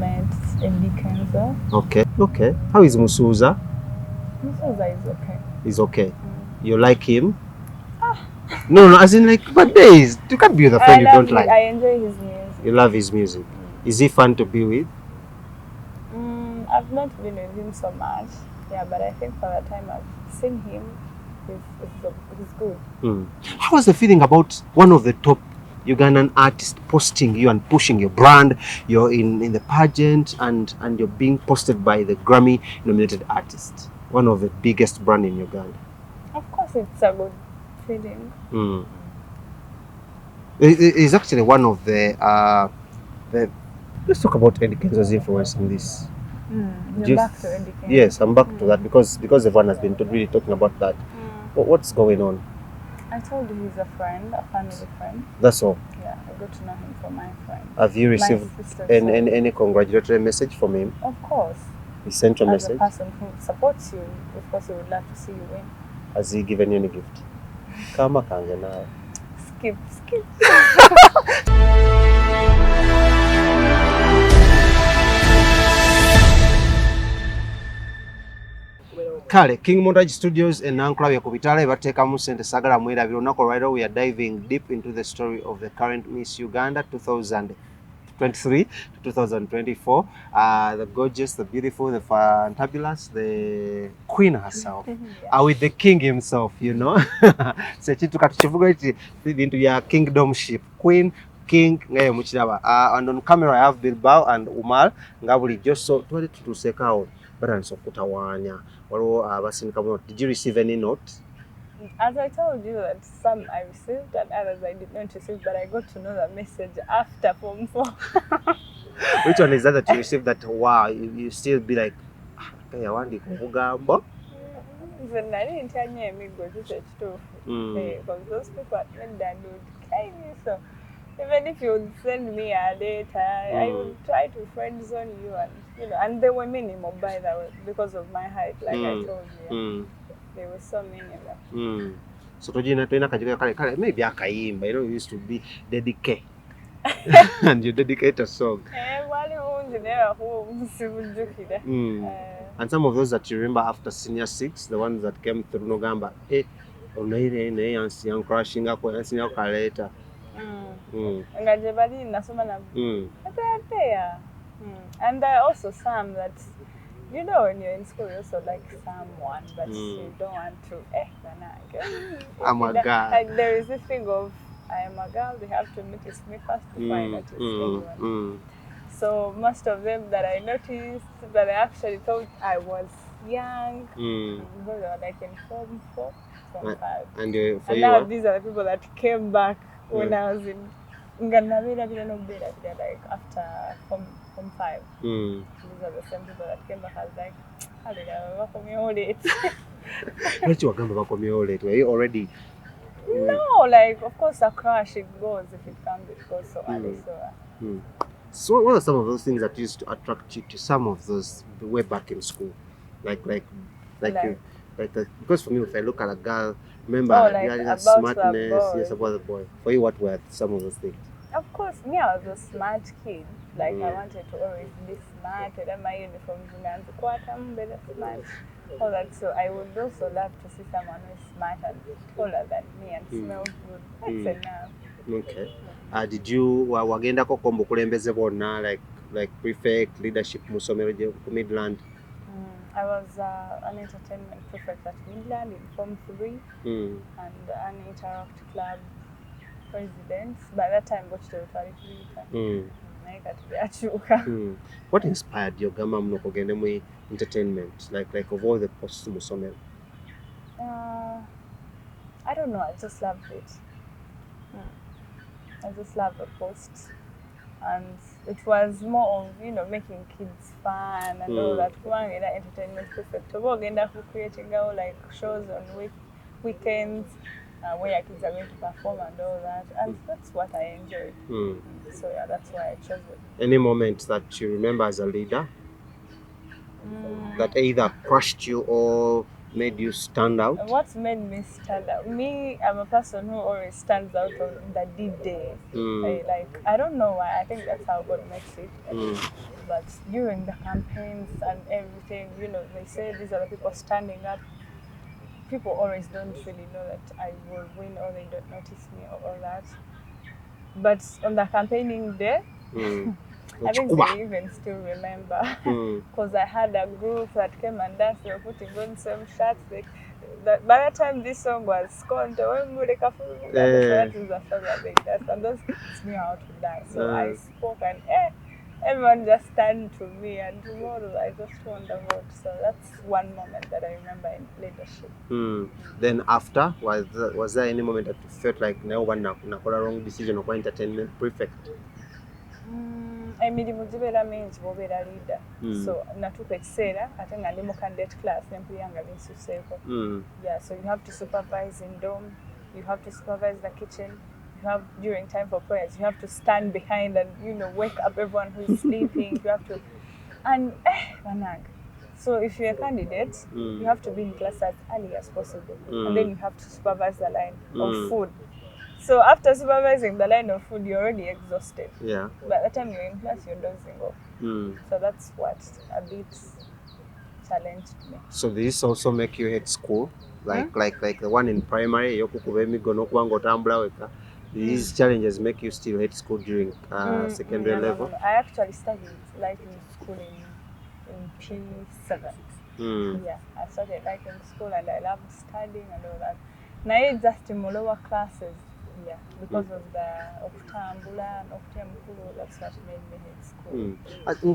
met Eddy Kenzo. Okay. How is Musuza? Musuza is okay. He's okay. You like him? No, as in like, but days. You can't be with a friend you don't like. I enjoy his music. You love his music. Is he fun to be with? I've not been with him so much. Yeah, but I think for the time I've seen him, he's good. How was the feeling about one of the top Ugandan artists posting you and pushing your brand? You're in the pageant and you're being posted by the Grammy nominated artist, one of the biggest brand in Uganda. Of course, it's a good feeling. It's actually one of the let's talk about Eddy Kenzo's influence in this. You're back to Eddy Kenzo. Yes, I'm back to that because everyone has been really talking about that. What's going on? I told you he's a friend, a family friend. That's all. Yeah, I got to know him from my friend. Have you received any congratulatory message from him? Of course. He sent you a message? As a person who supports you, of course he would love to see you win. Has he given you any gift? Kama kange nawe. Skip. Kale, King Montage Studios and Nankula Yakubitale bateekamu ssente sagala mwerabira olunaku olwaleero. We are diving deep into the story of the current Miss Uganda 2023 to 2024. The gorgeous, the beautiful, the fantabulous, the queen herself. With the king himself, you know. Sechitu katukivuga iti bintu bya kingdomship. Queen, king, ngaye mukiraba. And on camera I have Bilbao and Umar nga bulijjo, so twali tutuseekawo batandise okutawaanya. Did you receive any note? As I told you that some I received and others I did not receive, but I got to know the message after Form 4. Which one is that you received that, wow, you still be like, I want to go? Even I didn't tell you because those people at London would carry me. So even if you would send me a data, I would try to friend zone you, and you know, and there were many more by the way because of my height, like I told you. There were so many of them. So maybe akayimba, you know, you used to be dedicate. And you dedicate a song. And some of those that you remember after senior 6, the ones that came through Nogamba, crashing up later. And there are also some that, you know, when you're in school, you also like someone, but you don't want to. I'm a girl. Like there is this thing of, I am a girl, they have to notice me first to find that it's anyone. So most of them that I noticed, that I actually thought I was young, they were like in Form 4, Form 5. And now these are the people that came back when I was in like after Form 5. These are the same people that came back. I was like, how did I ever come here late? Were you already? No, like of course a crush, it goes if it comes, it goes so early. So what are some of those things that used to attract you to some of those way back in school? Because for me, if I look at a girl, remember that smartness, yes, about the boy. For you, what were some of those things? Of course, me, I was a smart kid. Like I wanted to always be smart. I had my uniforms and smart. All that. So I would also love to see someone who is smart and taller than me and smells good. That's enough. Okay. Did you wagenda ko kombo kulembeze bonna like prefect leadership musomero je ku Midland? I was an entertainment prefect at Midland in Form 3 and an interact club president. By that time, what inspired your gama mno kugenda mu entertainment? Like of all the posts musomero? I don't know. I just loved it. I just loved the posts, and it was more of, you know, making kids fun and all that. Entertainment perfect. We're creating like shows on weekends where kids are going to perform and all that, and that's what I enjoyed. So yeah, that's why I chose it. Any moments that you remember as a leader that either crushed you or made you stand out? What's made me stand out? Me, I'm a person who always stands out on the D-Day. I don't know why. I think that's how God makes it. But during the campaigns and everything, you know, they say these are the people standing up. People always don't really know that I will win, or they don't notice me, or all that. But on the campaigning day, I think they even still remember, because I had a group that came and danced. They were putting on some shirts. By the time this song was scored, and those kids knew how to dance. So I spoke, and everyone just turned to me, and tomorrow I just won the vote. So that's one moment that I remember in leadership. Then after, was there any moment that you felt like no one nakola wrong decision or entertainment prefect? Emirimu gibeera mingi bw'obeera leader. So natuuka ekiseera ate nga ndi mu candidate class n'empulira binsuseeko. Yeah, so you have to supervise in dorm, you have to supervise the kitchen, you have, during time for prayers, you have to stand behind and, you know, wake up everyone who is sleeping. You have to, and banag. So if you're a candidate, you have to be in class as early as possible, and then you have to supervise the line of food. So after supervising the line of food, you're already exhausted. Yeah. By the time you're in class, you're dozing off. So that's what a bit challenged me. So did this also make you hate school? Like the one in primary, these challenges make you still hate school during secondary level? No. I actually studied liking school in P7. Yeah, I started liking school and I loved studying and all that. Now just in lower classes. Yeah, because of the okutambula n'okutya that's what made me hate school.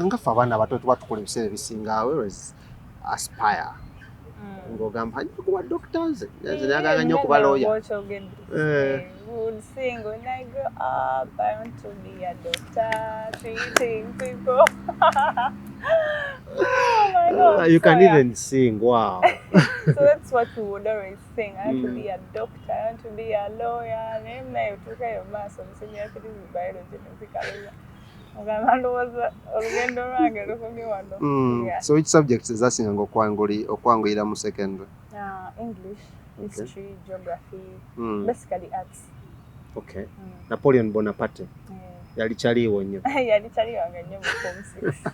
Ngafa abaana abato tubatukola ebiseera ebisinga whereas aspire ng'ogamba nja kuba doctors nze nayagala nnyo okuba lawyer. Would sing when I grow up, I want to be a doctor treating people. Oh my God! You can even sing, wow. So that's what we would always sing. I want to be a doctor, I want to be a lawyer. So which subjects is that okwangulira mu secondary? English, history, geography, basically arts. Okay. Napoleon Bonaparte. Yalichaliwo nnyo. Yalichaliwo nnyo mu form 6.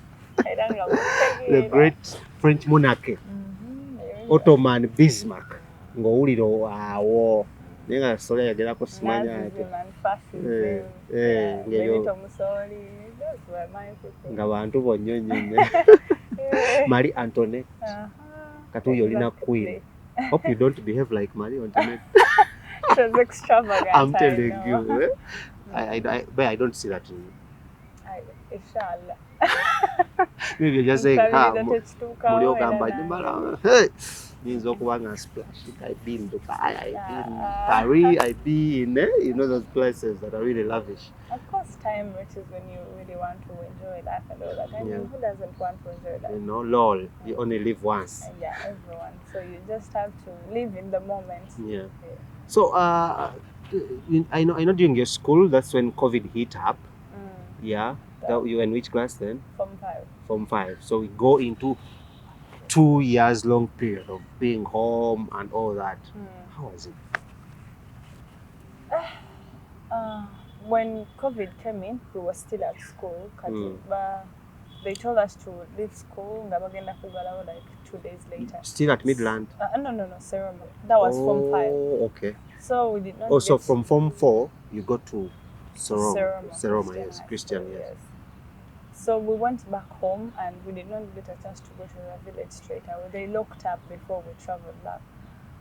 The great French monarch. Ottoman Bismarck. Ng'owulira awo. Naye nga sole yagerako simanya ate. Nga bantu bonyonyo. Marie Antoinette. Katuyo olina queen. Hope you don't behave like Marie Antoinette. She was extravagant. I'm telling you. But I don't see that in you. Inshallah. Maybe you just say, hey, means Okubanga splash. I've been to Dubai, I've been in Paris, I've been in, you know, those places that are really lavish. Of course, time reaches when you really want to enjoy life and all that. I mean, who doesn't want to enjoy life? You know, lol, you only live once. Yeah, everyone. So you just have to live in the moment. Yeah. So, I know during your school, that's when COVID hit up. Yeah. You were in which class then? Form 5. Form 5. So we go into 2 years long period of being home and all that. How was it? When COVID came in, we were still at school. But they told us to leave school like 2 days later. Still at Midland? No, ceremony. That was Form 5. Oh, okay. So we did not. Also, from Form 4, you got to Seroma, yes, Christian, yes. So we went back home and we did not get a chance to go to the village straight away. They locked up before we traveled back.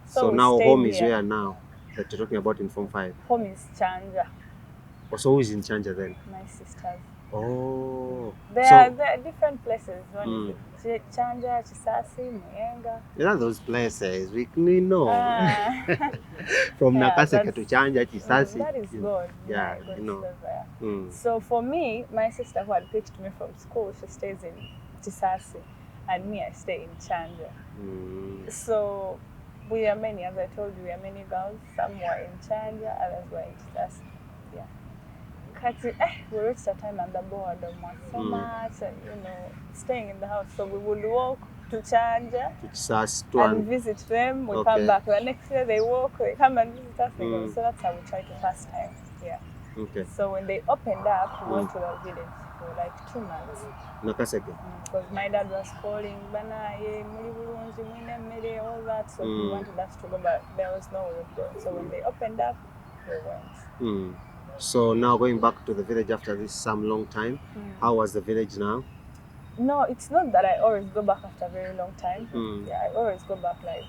So now home is where now that you're talking about in Form 5? Home is Chanja. So who is in Chanja then? My sisters. Oh. There are different places. One is Chanja, Chisasi, Muyenga. You know those places, we know. From Nakaseka to Chanja, Chisasi. That is good. Yeah, you know. So for me, my sister who had picked me from school, she stays in Chisasi. And me, I stay in Chanja. So we are many, as I told you, we are many girls. Some were in Chanja, others were in Chisasi. Yeah. We reached a time and the boredom was so much, and you know, staying in the house. So we would walk to Chanja and and visit them. We come back. The next year they walk, they come and visit us. They go. So that's how we try to pass time. Yeah. Okay. So when they opened up, we went to the village for like 2 months. Because my dad was calling, Bana, all that. So he wanted us to go, but there was no way of going. So when they opened up, we went. So now going back to the village after this some long time, how was the village now? No, it's not that I always go back after a very long time. Yeah, I always go back like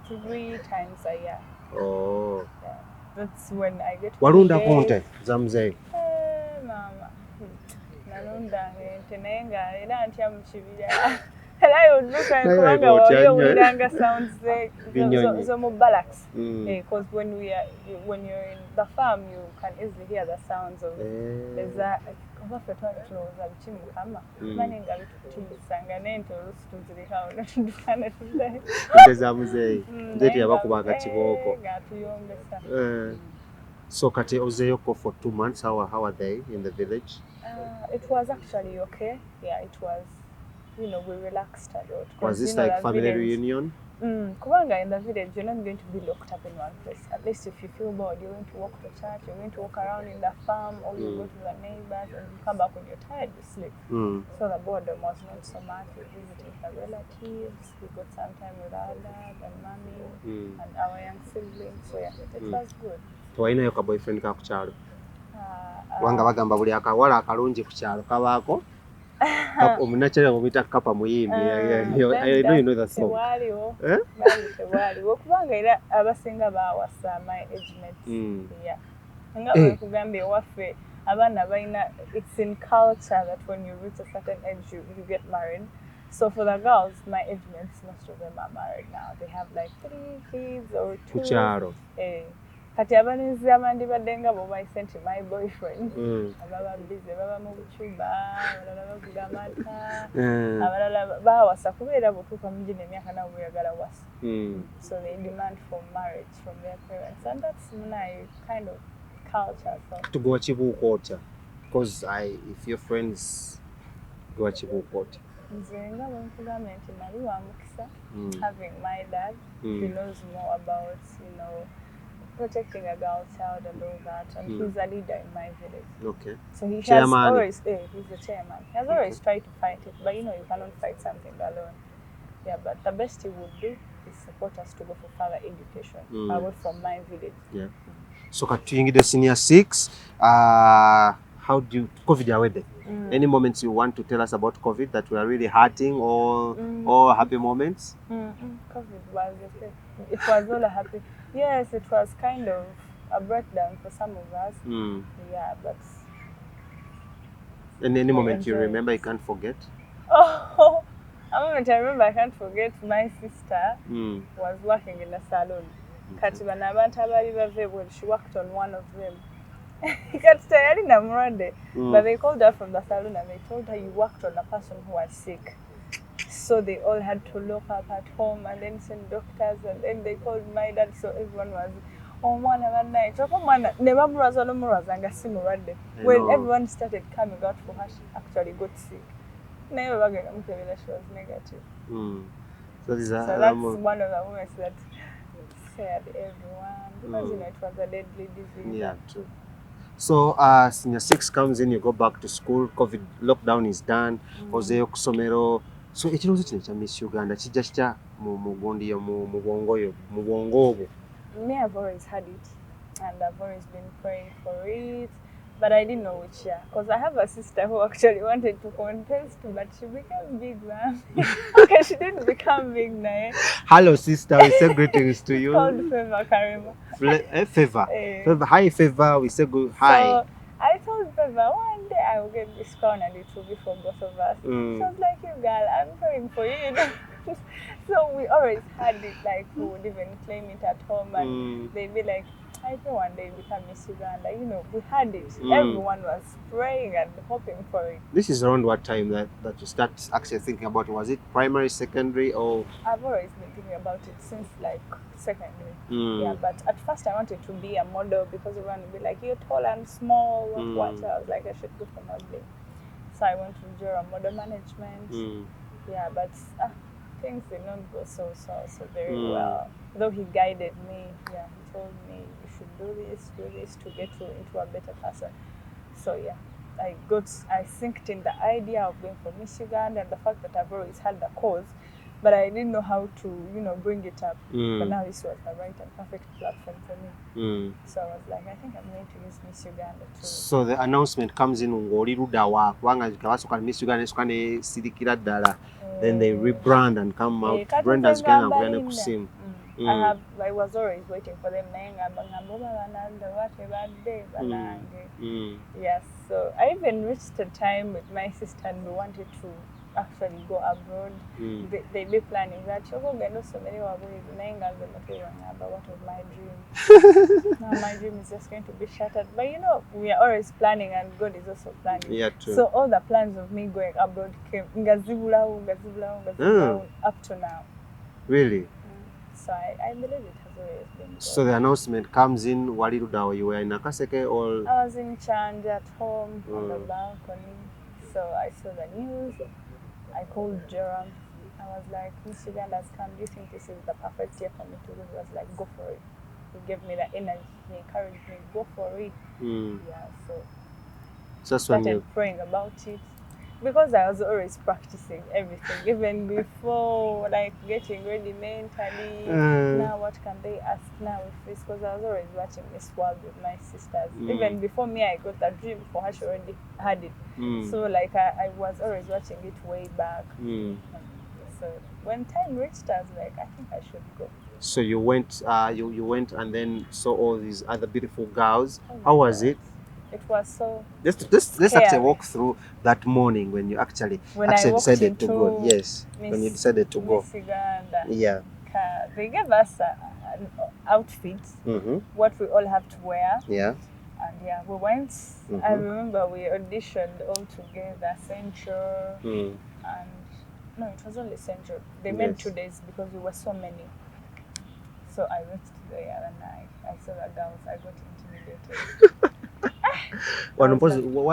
3 times a year. Oh. Yeah. That's when I get Warunda Ponte, Zamze. Mama. Narunda tenenga ila antia mchibira. And I would look at Kuranga sounds like the barracks. Because when you're in the farm, you can easily hear the sounds of there's a So Kati Ozeyoko for 2 months, how are they in the village? It was actually okay. Yeah, it was. We relaxed a lot. Was this like family reunion? Kubanga in the village, you're not going to be locked up in one place. At least if you feel bored, you're going to walk to church, you're going to walk around in the farm, or you go to the neighbors, and you come back when you're tired, you sleep. So the boredom was not so much. We visited the relatives, we got some time with our dad and mommy and our young siblings. So yeah, it was good. Twainayo ka boyfriend ka kuchalo. Wanga bagamba buli akawala akalungi kuchalo kabako. Omunachera omita kapa muyimbi. I know you know that song. Kubanga era abasinga bawasa my age mates. Yeah. Nga kugambe waffe abana baina, it's in culture that when you reach a certain age you get married. So for the girls, my age mates, most of them are married now. They have like 3 kids or 2. Kuchalo. Kati abaninzi abandi badenga bo I sent my boyfriend. Ababa busy, baba mu buchuba, abalala bavuga amata, abalala bawasa kubeera butuuka mu gino emyaka nabo bweyagala wasa. So they demand for marriage from their parents, and that's my kind of culture. So to go chibuukota, because if your friends go chibuukota. Nzenga bamukugamba nti nali wa mukisa having my dad who knows more about protecting a girl child and all that, and he's a leader in my village. Okay. So he has always, he's the chairman. He has always tried to fight it, but you cannot fight something alone. Yeah, but the best he would do is support us to go for further education away from my village. Yeah. So katuyingide senior 6, how do you COVID away? Any moments you want to tell us about COVID that were really hurting or happy moments? COVID was okay. It was all a happy. Yes, it was kind of a breakdown for some of us. Yeah, but. And any moment you remember you can't forget? Oh, a moment I remember I can't forget. My sister was working in a salon. She worked on one of them. But they called her from the salon and they told her you worked on a person who was sick. So they all had to lock up at home and then send doctors, and then they called my dad, so everyone was one night. When everyone started coming out for her, she actually got sick. She was negative. So that's one of the moments that scared everyone, because it was a deadly disease. Yeah, true. So senior 6 comes in, you go back to school, COVID lockdown is done, ozeyo kusomero. So ekirozo kino kya Miss Uganda kijja kitya mu bwongo obwo? Me, I've always had it, and I've always been praying for it, but I didn't know which year, because I have a sister who actually wanted to contest, but she became big, man. Okay, she didn't become big now. Hello sister, we say greetings to you. Called Favor Karima. Favor. Favor. Hi Favor, we say good hi. So, I told Favor one day I will get this crown and it will be for both of us. She was like, you girl, I'm praying for you. So we always had it, like we would even claim it at home, and they'd be like, I think one day become Miss Uganda. We had it. Everyone was praying and hoping for it. This is around what time that you start actually thinking about it? Was it primary, secondary, or? I've always been thinking about it since like secondary. Yeah, but at first I wanted to be a model because everyone would be like, you're tall and small. What? I was like, I should go for modeling. So I went to Jura Model Management. yeah, but things did not go so very well. Though he guided me, yeah, he told me you should do this to get you into a better person. So yeah, I synced in the idea of going for Miss Uganda and the fact that I've always had the cause, but I didn't know how to, bring it up. But now this was the right and perfect platform for me. So I was like, I think I'm going to use Miss Uganda too. So the announcement comes in ng'oli ludda wa kubanga kabasooka Miss Uganda esooka ne sirikira ddala. Then they rebrand and come out. Brenda's going to be able to I was always waiting for them. Yes, so I even reached a time with my sister and we wanted to actually go abroad. They be planning that. So many what of my dream? Now my dream is just going to be shattered. But we are always planning and God is also planning. Yeah, true. So all the plans of me going abroad came up to now. Really? So I believe it has always been good. So the announcement comes in Walirudawa. You were in Nakaseke or? I was in Chanja at home on the balcony. So I saw the news. I called Jerome. I was like, Miss Uganda has come. Do you think this is the perfect year for me to do? He was like, go for it. He gave me the energy. He encouraged me, go for it. Yeah, so started praying about it. Because I was always practicing everything, even before, like getting ready mentally. Now, what can they ask now with this? Because I was always watching Miss World with my sisters. Even before me, I got that dream for her. She already had it. So, like, I was always watching it way back. So, when time reached, I was like, I think I should go. So you went, you went and then saw all these other beautiful girls. How was it? It was so. Let's actually walk through that morning when you actually decided to go. Yes, when you decided to go. Miss Uganda. Yeah. They gave us an outfit, what we all have to wear. Yeah. And yeah, we went. I remember we auditioned all together, Central, and no, it was only Central. They made 2 days because we were so many. So I went there and I saw the girls. I got intimidated. Why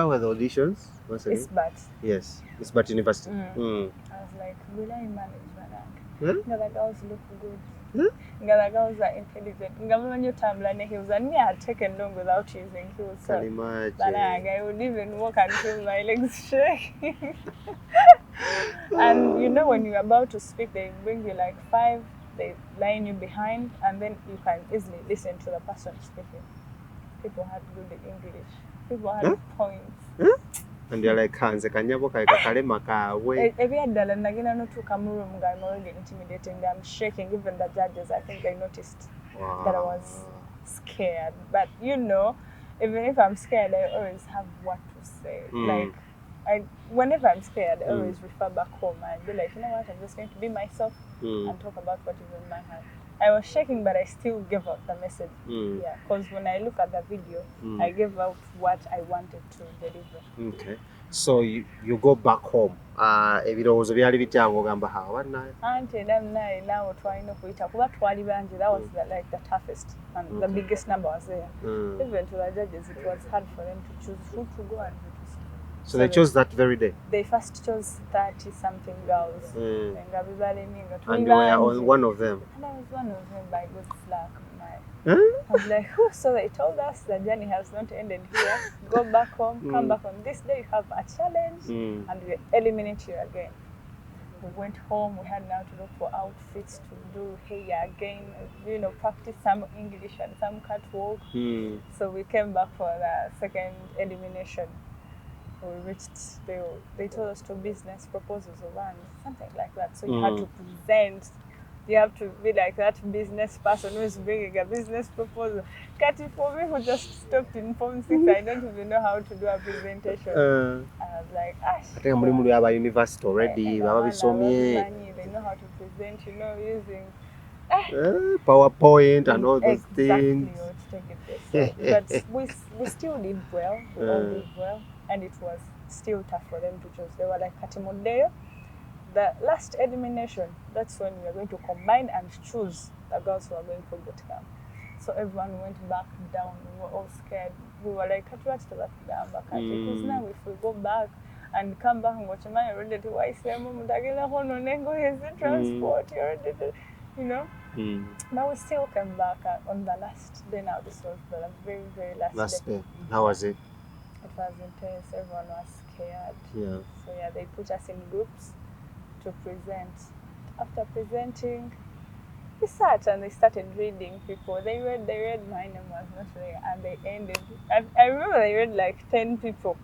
were the auditions? It's bad. Yes, it's bad university. I was like, will I manage Banang? The girls look good. The girls are intelligent. Heels and me, I had taken long without using heels. So Banang, I would even walk and feel my legs shaking. And when you're about to speak, they bring you like 5. They line you behind, and then you can easily listen to the person speaking. People had good English. People had points. And you're like, Hanze kanyabo kalema kawe. Every adala nagina no to come room, I'm already intimidating. I'm shaking. Even the judges, I think they noticed that I was scared. But even if I'm scared, I always have what to say. Like, whenever I'm scared, I always refer back home and be like, you know what, I'm just going to be myself and talk about what is in my heart. I was shaking, but I still gave out the message. Yeah, because when I look at the video, I gave out what I wanted to deliver. Okay. So you go back home. Ebirowoozo byali bitya ng'ogamba bannaye? Anti now twalina okuyita kuba twali bangi. That was like the toughest and the biggest number was there. Even to the judges, it was hard for them to choose who to go and who to stay. So they chose that very day? They first chose 30-something girls. And you were one of them? And I was one of them by good luck. I was like, so they told us the journey has not ended here. Go back home, come back on this day, you have a challenge, and we eliminate you again. We went home, we had now to look for outfits to do hair again, practice some English and some catwalk. So we came back for the second elimination. We reached, they told us 2 business proposals or one, something like that. So you had to present. You have to be like that business person who is bringing a business proposal. Kati, for me, who just stopped in Form 6, I don't even know how to do a presentation. I was like, I think I'm going to university already. They know how to present, using PowerPoint and all those things. Exactly. But we still did well. We all did well. And it was still tough for them to choose. They were like, Katimodeo. The last elimination, that's when we are going to combine and choose the girls who are going for bootcamp. So everyone went back down. We were all scared. We were like, because now if we go back and come back and watch my already to YCM, Mudagila Hononengo is the transport, you already, you know. But we still came back on the last day. Now this was the very, very last day. How was it? It was intense. Everyone was scared. Yeah. So yeah, they put us in groups to present. After presenting, we sat and they started reading people. They read my name was not there, and they ended. I remember they read like 10 people,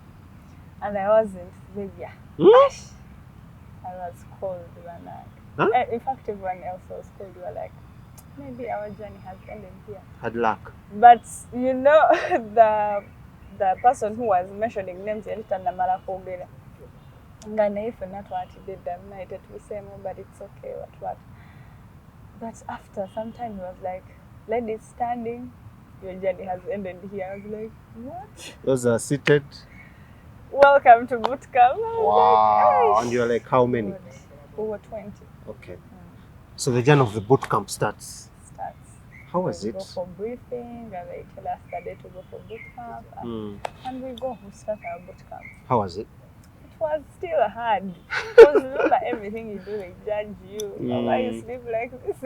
and I wasn't there. I was cold one night. In fact, everyone else was cold. We were like, maybe our journey has ended here. Had luck. But you know, the person who was mentioning names, Ngana if not what he did that night, it was same, but it's okay, what. But after some time, he was like, ladies standing, your journey has ended here. I was like, what? Those are seated. Welcome to boot camp. Wow. Like, and you're like, how many? Over 20. Okay. So the journey of the boot camp starts. How was it? We go for briefing, and they tell us the day to go for boot camp, and we go. We start our boot camp. How was it? It was still hard. Because remember, everything you do, they judge you. Why you sleep like this?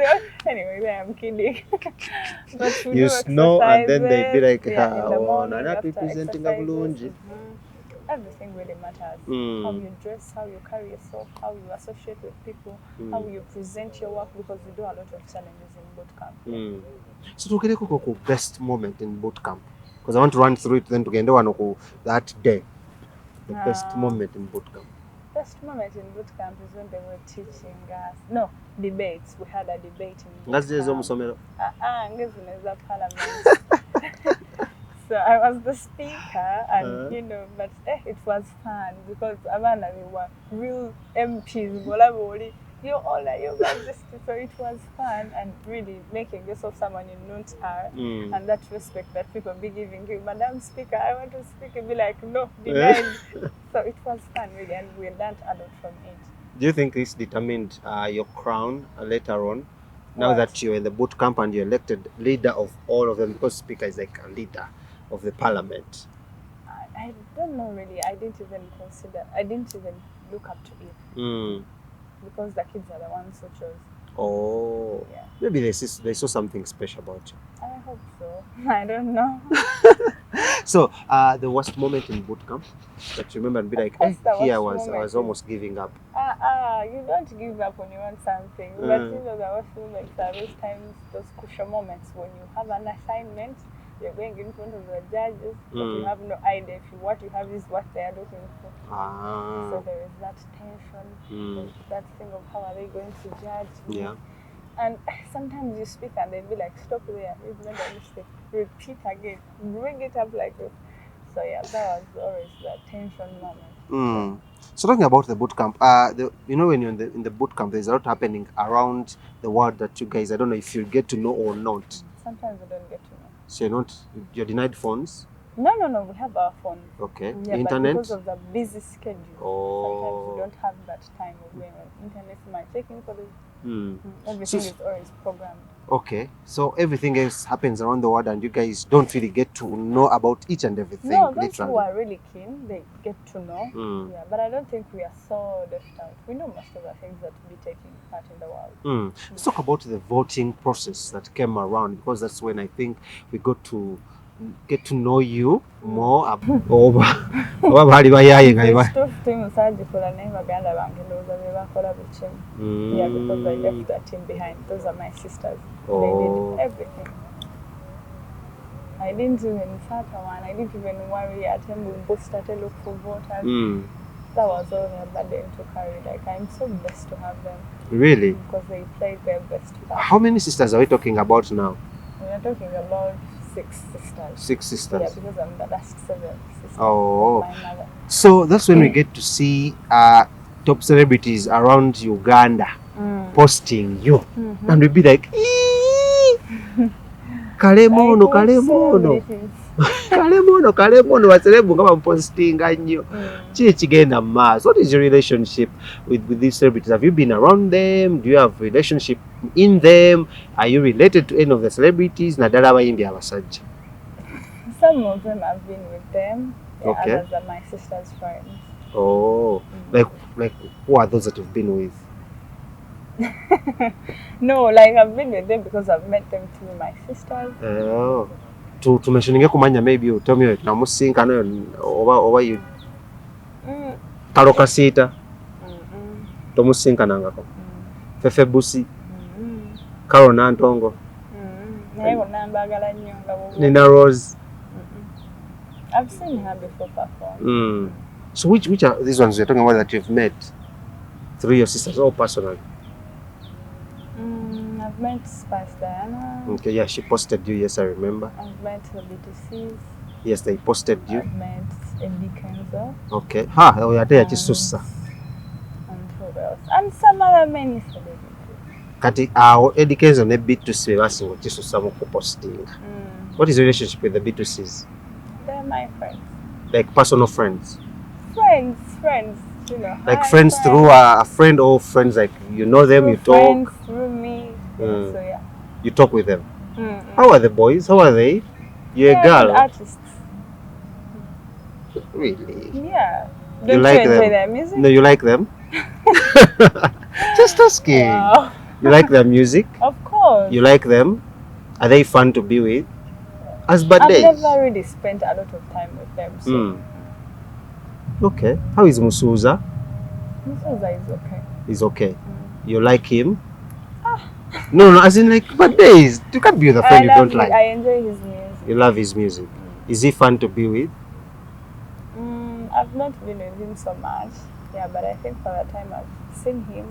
Anyway, I'm kidding. But we you do snow, and then they be like, in the morning, not representing a blonde. Everything really matters. How you dress, how you carry yourself, how you associate with people, how you present your work, because we do a lot of challenges in boot camp. So to get a best moment in boot camp, because I want to run through it then to get that day. The best moment in boot camp. Best moment in boot camp is when they were teaching us. No, debates. We had a debate in boot camp. Parliament. So I was the speaker, and you know, but it was fun because Amanda, we were real MPs. You're all like, you're majesty. So it was fun and really making yourself someone you don't are, and that respect that people be giving you. Madam Speaker, I want to speak, and be like, no, denied. So it was fun really, and we learned a lot from it. Do you think this determined your crown later on? Now that you're in the boot camp and you're elected leader of all of them, because speaker is like a leader of the parliament. I don't know really. I didn't even look up to it. Because the kids are the ones who chose. Oh. Yeah. Maybe they saw something special about you. I hope so. I don't know. So, the worst moment in boot camp that you remember and be like, here I was almost giving up. You don't give up when you want something. But you know, the worst moments are those times, those crucial moments when you have an assignment, you're going in front of the judges, but you have no idea if what you have is what they are looking for. So there is that tension, that thing of how are they going to judge me. Yeah. And sometimes you speak and they'll be like, stop there, you've made a mistake, repeat again, bring it up like this. So yeah, that was always the tension moment. So talking about the boot camp, you know, when you're in the boot camp, there's a lot happening around the world that you guys, I don't know if you get to know or not. Sometimes we don't get to know. So you're denied phones? No, we have our phones. Okay. Yeah, internet? But because of the busy schedule, sometimes we don't have that time of going on internet. My checking for everything is always programmed. Okay, so everything else happens around the world and you guys don't really get to know about each and everything. No, those who are really keen, they get to know. Yeah, but I don't think we are so left out. We know most of the things that we taking part in the world. Let's talk about the voting process that came around, because that's when I think we got to get to know you more over bali bayaye yeah, because I left that team behind. Those are my sisters. They did everything. I didn't even start one. I didn't even worry at him. We both started look for voters. That was all their burden to carry. Like, I'm so blessed to have them. Really? Because they played their best part. How many sisters are we talking about now? We are talking about 6 sisters. 6 sisters? Yeah, because I'm the last 7 sisters. Oh. My mother. So that's when we get to see top celebrities around Uganda posting you. And we'll be like, Kalemono, waserebu nga bamupostinga nnyo. Ki ekigenda mu maaso? What is your relationship with these celebrities? Have you been around them? Do you have relationship in them? Are you related to any of the celebrities? Naddala abayimbi abasajja. Some of them have been with them. Okay. Others are my sister's friends. Oh, like who are those that you've been with? No, like I've been with them because I've met them through my sisters. Oh. To mentioning kumanya, maybe you tell me namusinkana oba you Kalokasita tomusinkanangako Fefe Busi Karo Nantongo Nina Rose. I've seen her before perform. So which are these ones you're talking about that you've met through your sisters or personally? I've met Spice Diana. Okay, yeah, she posted you. Yes, I remember. I've met the BTCs. Yes, they posted you. I've met Eddy, Kenzo. Okay. Ha, we are there at Susa. And who else? And some other many celebrities. Kati, Eddy Kenzo ne B2C basingo Chisusa mu posting. What is your relationship with the B2Cs? They're my friends. Like personal friends? Friends, you know. Like friends through a friend or friends like you know them, you talk? Friends through me. So yeah. You talk with them? How are the boys? How are they? You're a girl? Good artists. Really? Yeah. You like them? Enjoy their music? No, you like them? Just asking. Wow. You like their music? Of course. You like them? Are they fun to be with? As birthdays? I've never really spent a lot of time with them. So. Okay. How is Musuza? Musuza is okay. He's okay. You like him? No, as in like birthdays. You can't be with a friend you don't like. I enjoy his music. You love his music. Is he fun to be with? I've not been with him so much. Yeah, but I think for the time I've seen him,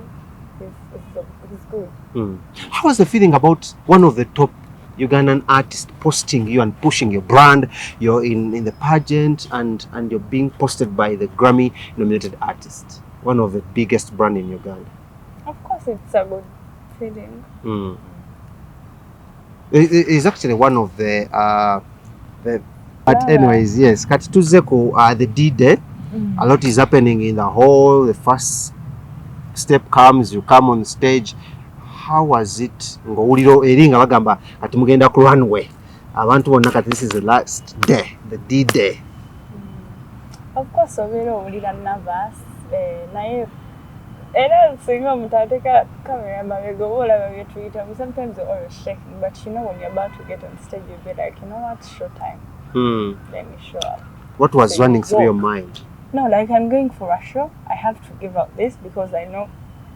he's good. How was the feeling about one of the top Ugandan artists posting you and pushing your brand? You're in the pageant and you're being posted by the Grammy nominated artist, one of the biggest brand in Uganda. Of course it's a good feeling. It's actually one of the but anyways, yes, Katituzeku, the D-Day, a lot is happening in the hall. The first step comes, you come on stage. How was it? Ngowuliro eringa bagamba ati mugenda ku runway. Abantu bonna kati this is the last day, the D-Day. Of course, owulira nervous. Naye era singa omuntu ateka camera mabega olaba bye tuyita. Sometimes you're always shaking, but you know when you're about to get on stage you'll be like, you know what, show time. Let me show up. What was running through your mind? No, like I'm going for a show. I have to give out this because I know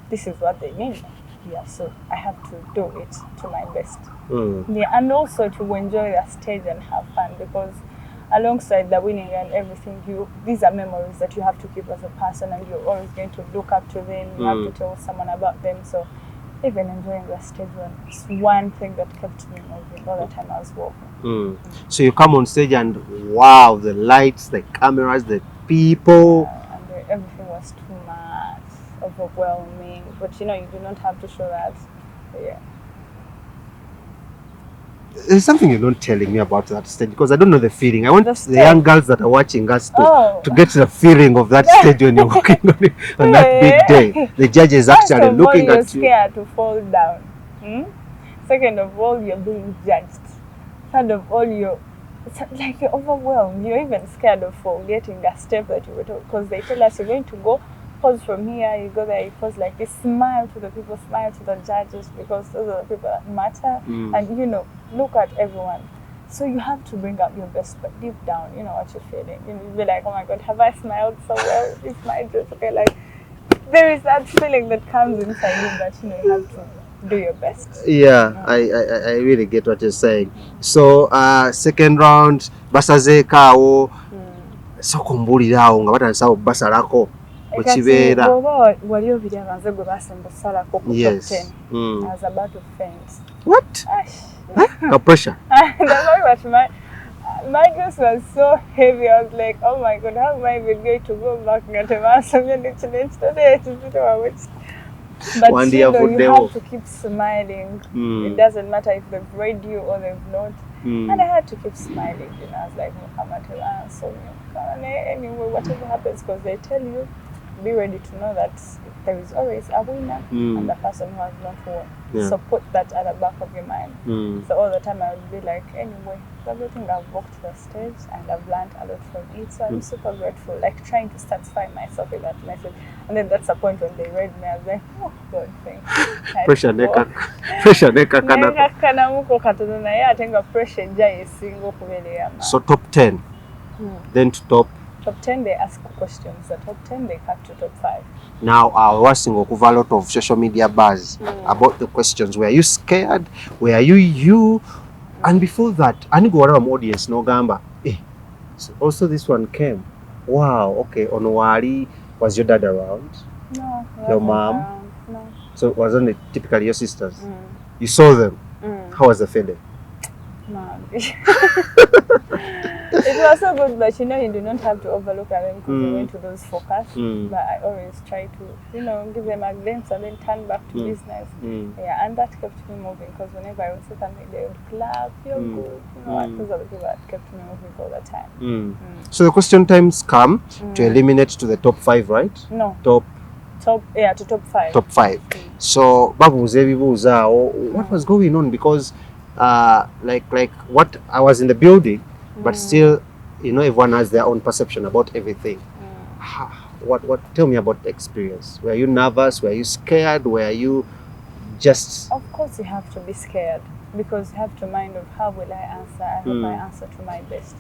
this is what they need. Yeah, so I have to do it to my best. Yeah, and also to enjoy the stage and have fun because alongside the winning and everything, these are memories that you have to keep as a person and you're always going to look up to them. You have to tell someone about them. So even enjoying the stage was one thing that kept me moving all the time I was walking. So you come on stage and wow, the lights, the cameras, the people. And everything was too much, overwhelming. But you know, you do not have to show that. But yeah. There's something you're not telling me about that stage because I don't know the feeling. I want the young girls that are watching us to get the feeling of that stage when you're walking on that big day. The judges actually looking at you. First of all, you're scared to fall down. Second of all, you're being judged. Third of all, you're overwhelmed. You're even scared of forgetting the step that you were told because they tell us you're going to go pose from here, you go there, you pose like this, smile to the people, smile to the judges because those are the people that matter. And you know, look at everyone. So you have to bring out your best, but deep down, you know what you're feeling. You'll be like, oh my God, have I smiled so well? Is my just okay? Like there is that feeling that comes inside you that you know you have to do your best. Yeah, I really get what you're saying. So second round, basaze kawo, soko mbulirawo nga batandisa basalako. Yes. I was about to faint. What? No pressure. My dress was so heavy. I was like, oh my God, how am I even going to go back? But one you know, you have to keep smiling. It doesn't matter if they've read you or they've not. And I had to keep smiling. You know, I was like, anyway, whatever happens, because they tell you be ready to know that there is always a winner and the person who has not won. So put that at the back of your mind. So all the time I would be like, anyway, everything I've walked the stage and I've learned a lot from it. So I'm super grateful, like trying to satisfy myself with that message. And then that's the point when they read me, I was like, oh God, thanks. Pressure neka kanamuko katono na ya atenga pressure jai single kubele. So top 10. Then to top 10 they ask questions. The top 10 they cut to top 5. Now I was okuva a lot of social media buzz about the questions. Were you scared? Were you? And before that, ani go around audience no gamba. So also this one came. Wow, okay. Onwari, was your dad around? No. Your mom? Around. No. So wasn't it typically your sisters? You saw them. How was the feeling? Man. It was so good, but you know, you do not have to overlook them because they went to those focus. But I always try to, you know, give them a glimpse and then turn back to business. Yeah, and that kept me moving because whenever I would say something, they would clap, you're good. You know, and those are the people that kept me moving all the time. So the question times come to eliminate to the top 5, right? No. To top 5. Top 5. So, what was going on? Because, like what I was in the building, but still, you know, everyone has their own perception about everything. What? Tell me about the experience. Were you nervous? Were you scared? Were you just? Of course, you have to be scared because you have to mind of how will I answer. I hope I answer to my best.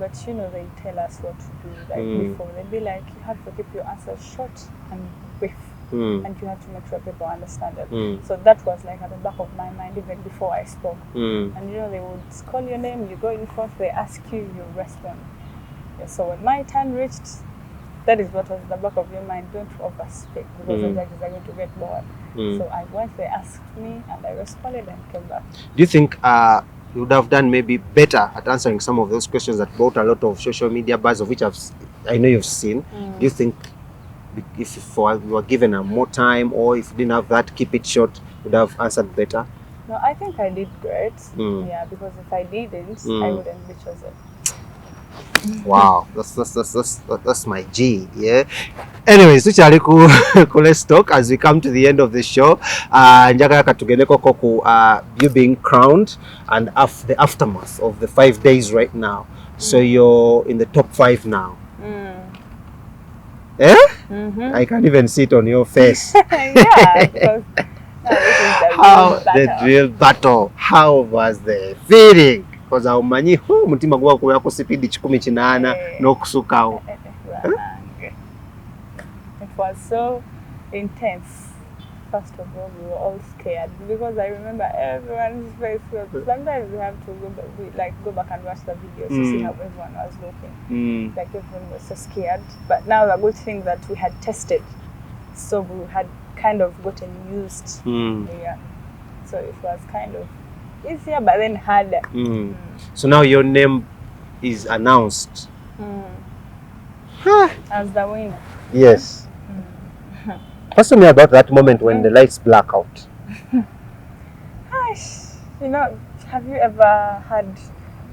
But you know, they tell us what to do. Like before, they'd be like, you have to keep your answers short and brief. And you have to make sure people understand it. So that was like at the back of my mind even before I spoke. And you know, they would call your name, you go in front, they ask you, you respond. Yeah, so when my turn reached, that is what was at the back of your mind. Don't overspeak because the judges are going to get bored. So I went, they asked me, and I responded and came back. Do you think you would have done maybe better at answering some of those questions that brought a lot of social media buzz, of which I know you've seen? Do you think if you were given more time, or if you didn't have that, keep it short, would have answered better? No, I think I did great. Yeah, because if I didn't, I wouldn't be chosen. Wow, that's my G. Yeah. Anyways, let's talk as we come to the end of the show. You being crowned and the aftermath of the 5 days right now. So you're in the top 5 now. Eh? I can't even see it on your face. Yeah, because the real battle. How was the feeling? Because umanyi mutima gwa kubera speed 18 n'okusukawo. It was so intense. First of all, we were all scared because I remember everyone's face. Sometimes we have to go back and watch the videos to see how everyone was looking. Like everyone was so scared. But now the good thing that we had tested, so we had kind of gotten used. Yeah. So it was kind of easier, but then harder. So now your name is announced as the winner. Yes. Tell me about that moment when the lights black out. You know, have you ever had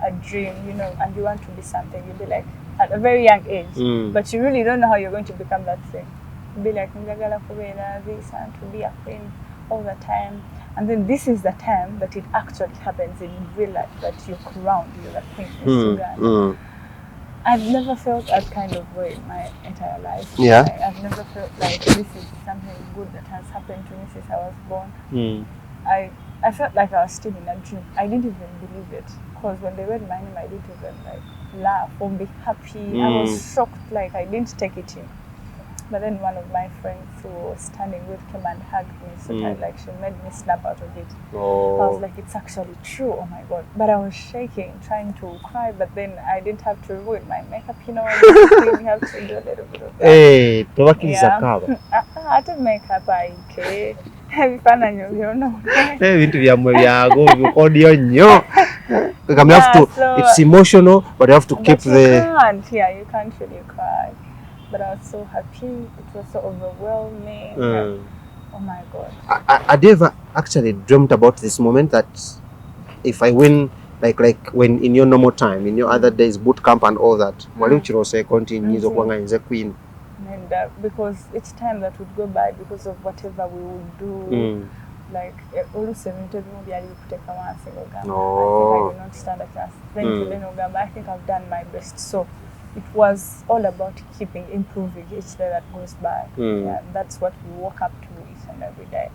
a dream, you know, and you want to be something? You'll be like, at a very young age, but you really don't know how you're going to become that thing. You'll be like, this and to be a queen all the time. And then this is the time that it actually happens in real life, that you're crowned, you're the queen of Uganda. I've never felt that kind of way in my entire life. Yeah. I've never felt like this is something good that has happened to me since I was born. I felt like I was still in a dream. I didn't even believe it. Because when they read my name, I didn't even laugh or be happy. I was shocked, like I didn't take it in. But then one of my friends who was standing with came and hugged me so tight, like she made me snap out of it. I was like, it's actually true, oh my God. But I was shaking, trying to cry, but then I didn't have to ruin my makeup, you know, you have to do a little bit of that. Hey, I did makeup, okay. It's emotional, but you have to keep the... you can't really cry. But I was so happy. It was so overwhelming. Oh my God. Had you ever actually dreamt about this moment that if I win, like when in your normal time, in your other days, boot camp and all that, while you say continue queen? And because each time that would go by, because of whatever we would do, like all 70 movie I would take a single gun. I think I do not stand a chance. Then I think I've done my best. So it was all about keeping improving each day that goes by. Yeah, that's what we woke up to each and every day.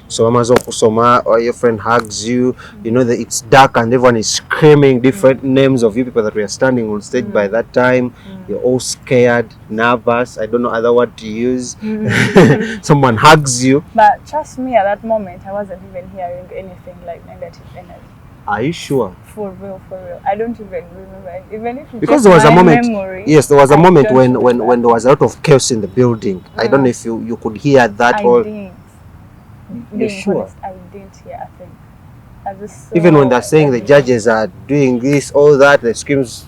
So Amazon Kusoma or your friend hugs you, you know that it's dark and everyone is screaming different names of you people that were standing on stage by that time. You're all scared, nervous, I don't know other word to use. Someone hugs you. But trust me, at that moment I wasn't even hearing anything like negative energy. Are you sure? For real. I don't even remember. Even if because there was a moment. Memory, yes, there was a moment when there was a lot of chaos in the building. I don't know if you could hear that. I didn't. You're sure? Honest, I didn't hear a thing. I just saw even when they're saying the judges are doing this, all that, the screams,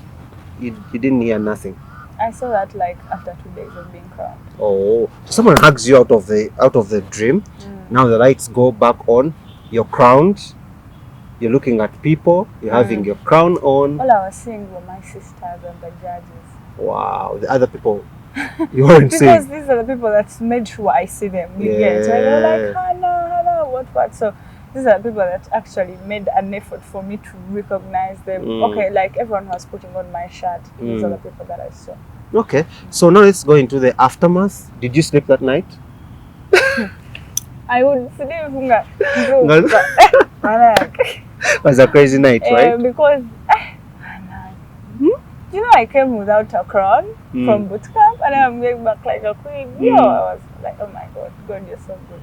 you didn't hear nothing. I saw that like after 2 days of being crowned. Oh, someone hugs you out of the dream. Now the lights go back on. You're crowned. You're looking at people. You're having your crown on. All I was seeing were my sisters and the judges. Wow, the other people you weren't seeing. Because these are the people that made sure I see them. So they were like, Hannah, what? So these are the people that actually made an effort for me to recognize them. Okay, like everyone was putting on my shirt. These are the people that I saw. Okay, so now let's go into the aftermath. Did you sleep that night? I would sleep. It was a crazy night, right? Because you know, I came without a crown from boot camp, and I'm going back like a queen. I was like, oh my God, you're so good.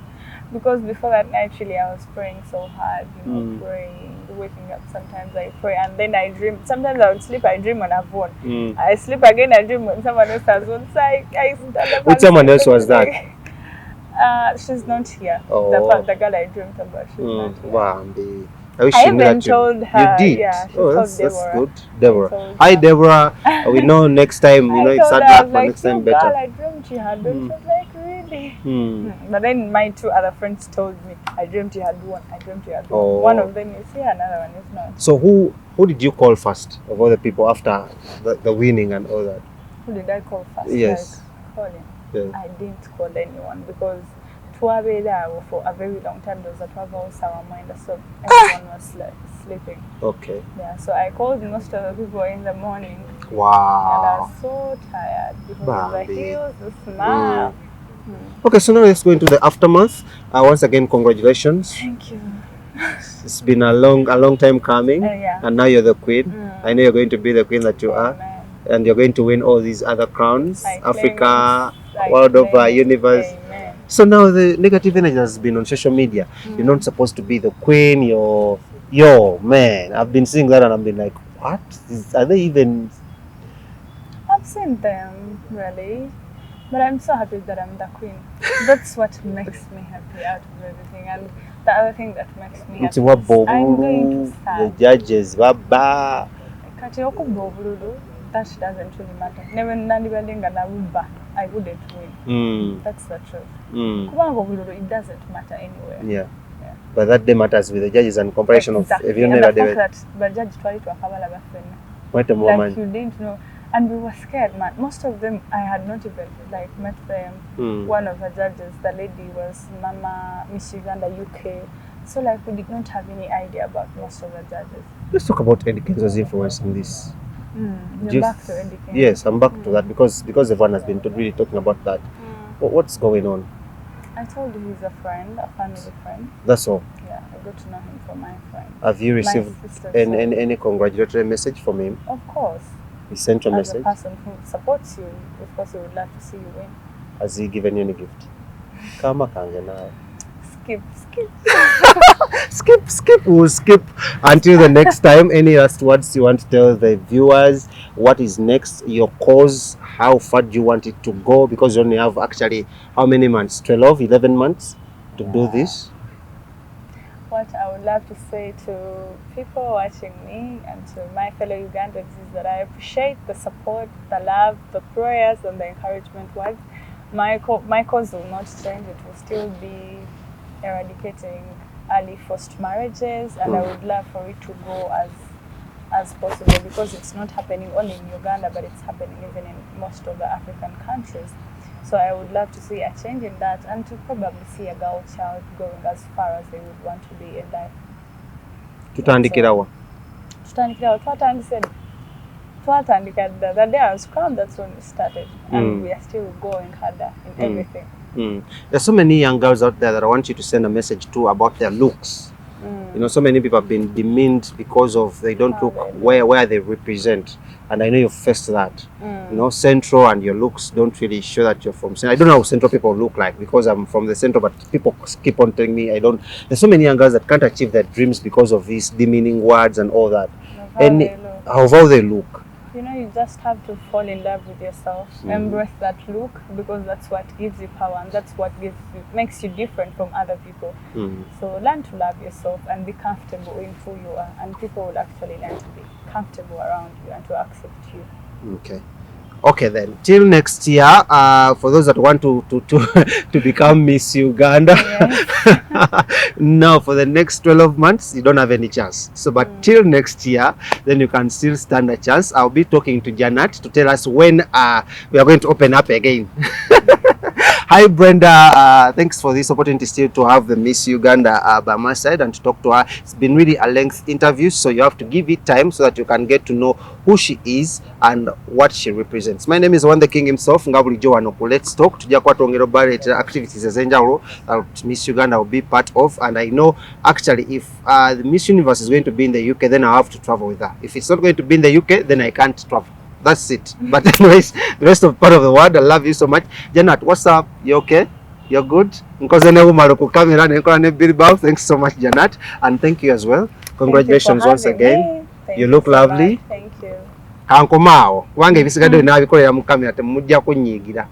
Because before that night, actually, I was praying so hard, praying, waking up. Sometimes I pray, and then I dream. Sometimes I would sleep, I dream when I've won. I sleep again, I dream when someone else has won. So I which someone else was that? She's not here. Oh. The girl I dreamed about, she's not here. Wow, I wish you knew that told her. You did? Yeah, that's good. Deborah. Hi, Deborah. We know next time, it's hard luck, but next time better. Girl, I dreamed you had won. She was like, really? But then my two other friends told me, I dreamt you had won. One of them is here, another one is not. So who did you call first of all the people after the winning and all that? Who did I call first? Yes. Like, calling. Yeah. I didn't call anyone because for a very long time there was a 12-hour sour mind, so everyone was sleeping. Okay. Yeah, so I called most of the people in the morning. Wow. And I was so tired because of the heels, the smile. Okay, so now let's go into the aftermath. Once again, congratulations. Thank you. It's been a long time coming, and now you're the queen. I know you're going to be the queen that you are, and you're going to win all these other crowns, Africa, world over, universe. Amen. So now the negative energy has been on social media. You're not supposed to be the queen. Man, I've been seeing that and I've been like, what? Are they even? I've seen them, really. But I'm so happy that I'm the queen. That's what makes me happy out of everything. And the other thing that makes me happy is I'm going to stand. The judges, baba. That doesn't really matter. Never I wouldn't win. That's the truth. It doesn't matter anywhere. Yeah. But that day matters with the judges and comparison of if you never did it. But judge tried to have what a moment. Like you didn't know. And we were scared, man. Most of them, I had not even met them. One of the judges, the lady was Mama Miss Uganda UK. So we did not have any idea about most of the judges. Let's talk about Eddy Kenzo's influence in this. You're back to Eddy Kenzo. Yes, I'm back to that because everyone has been really talking about that. What's going on? I told you he's a friend, a family friend. That's all? Yeah, I got to know him from my friend. Have you received any congratulatory message from him? Of course. He sent you a message? As a person who supports you, of course, he would love to see you win. Has he given you any gift? Kama kange now. Skip. skip. We'll skip until the next time. Any last words you want to tell the viewers? What is next? Your cause? How far do you want it to go? Because you only have actually how many months? 12, 11 months to do this? What I would love to say to people watching me and to my fellow Ugandans is that I appreciate the support, the love, the prayers, and the encouragement words. My cause will not change. It will still be eradicating early forced marriages, and I would love for it to go as as possible, because it's not happening only in Uganda, but it's happening even in most of the African countries. So I would love to see a change in that, and to probably see a girl child going as far as they would want to be in life. Tutandikirawa. The day I was crowned, that's when we started, and we are still going harder in everything. There's so many young girls out there that I want you to send a message to about their looks. You know, so many people have been demeaned because of they don't look where they represent, and I know you've faced that. You know, Central and your looks don't really show that you're from Central. I don't know how Central people look like because I'm from the Central, but people keep on telling me I don't. There's so many young girls that can't achieve their dreams because of these demeaning words and all that. How they look. You know, you just have to fall in love with yourself, embrace that look, because that's what gives you power, and that's what makes you different from other people. So learn to love yourself and be comfortable in who you are, and people will actually learn to be comfortable around you and to accept you. Okay then, till next year, for those that want to become Miss Uganda, now for the next 12 months, you don't have any chance. So, but till next year, then you can still stand a chance. I'll be talking to Janet to tell us when we are going to open up again. Hi Brenda, thanks for this opportunity still to have the Miss Uganda by my side and to talk to her. It's been really a lengthy interview, so you have to give it time so that you can get to know who she is and what she represents. My name is One the King himself, Ngabuli Joanoku. Let's talk. Tujja kwatongera about activities ezenjawulo Miss Uganda will be part of, and I know actually if the Miss Universe is going to be in the UK, then I'll have to travel with her. If it's not going to be in the UK, then I can't travel. That's it. But anyways, the rest of part of the world, I love you so much. Janet, what's up? You okay? You're good? Thanks so much, Janet. And thank you as well. Congratulations once again. You look lovely. Thank you. Kankomao. Wange bisigadde nabikolera mu kamera temujja kunyigira.